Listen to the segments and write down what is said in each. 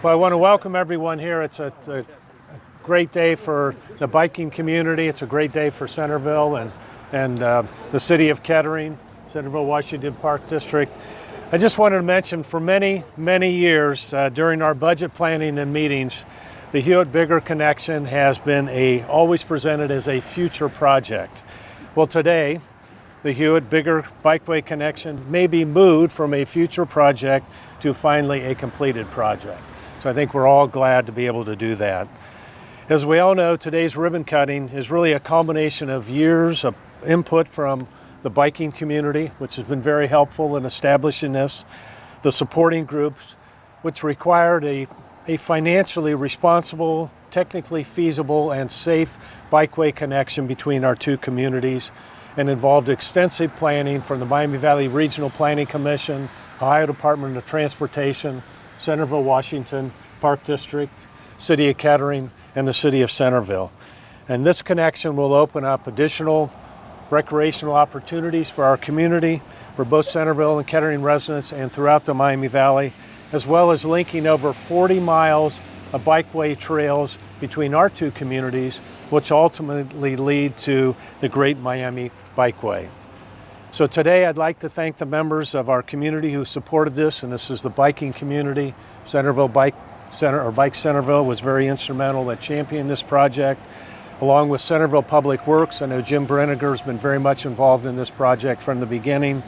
Well, I want to welcome everyone here. It's a great day for the biking community. It's a great day for Centerville and the city of Kettering, Centerville, Washington Park District. I just wanted to mention for many, many years during our budget planning and meetings, the Hewitt Bigger Connection has been always presented as a future project. Well, today, the Hewitt Bigger Bikeway Connection may be moved from a future project to finally a completed project. So I think we're all glad to be able to do that. As we all know, today's ribbon cutting is really a combination of years of input from the biking community, which has been very helpful in establishing this, the supporting groups, which required a financially responsible, technically feasible, and safe bikeway connection between our two communities, and involved extensive planning from the Miami Valley Regional Planning Commission, Ohio Department of Transportation, Centerville, Washington Park District, City of Kettering, and the City of Centerville. And this connection will open up additional recreational opportunities for our community, for both Centerville and Kettering residents and throughout the Miami Valley, as well as linking over 40 miles of bikeway trails between our two communities, which ultimately lead to the Great Miami Bikeway. So today I'd like to thank the members of our community who supported this, and this is the biking community. Centerville Bike Center, or Bike Centerville, was very instrumental in championing this project. Along with Centerville Public Works, I know Jim Brenniger has been very much involved in this project from the beginning.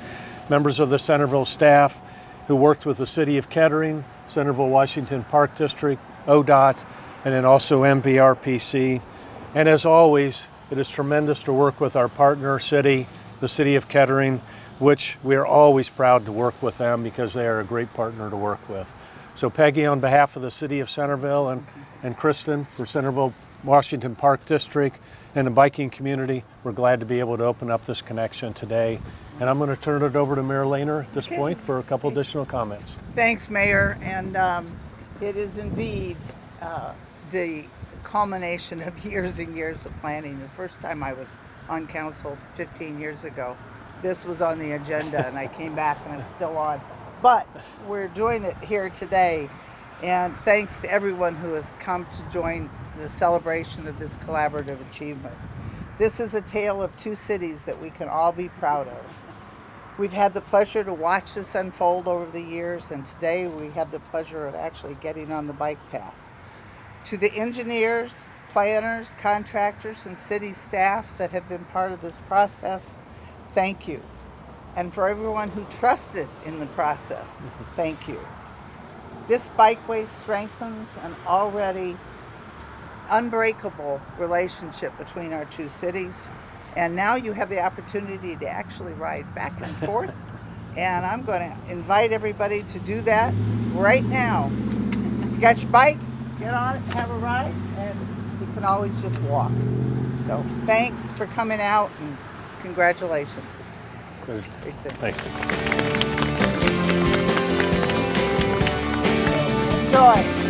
Members of the Centerville staff who worked with the City of Kettering, Centerville Washington Park District, ODOT, and then also MVRPC. And as always, it is tremendous to work with our partner city, the City of Kettering, which we are always proud to work with them because they are a great partner to work with. So Peggy, on behalf of the City of Centerville and Kristen for Centerville Washington Park District and the biking community, we're glad to be able to open up this connection today. And I'm going to turn it over to Mayor Lehner at this point for a couple additional comments. Thanks, Mayor. And it is indeed the culmination of years and years of planning. The first time I was on council 15 years ago, this was on the agenda, and I came back and it's still on. But we're doing it here today, and thanks to everyone who has come to join the celebration of this collaborative achievement. This is a tale of two cities that we can all be proud of. We've had the pleasure to watch this unfold over the years, and today we have the pleasure of actually getting on the bike path. To the engineers, planners, contractors, and city staff that have been part of this process, thank you. And for everyone who trusted in the process, thank you. This bikeway strengthens an already unbreakable relationship between our two cities. And now you have the opportunity to actually ride back and forth. And I'm going to invite everybody to do that right now. You got your bike, get on it, have a ride, and you can always just walk. So thanks for coming out, and congratulations. Good. Big thing. Thank you. Enjoy.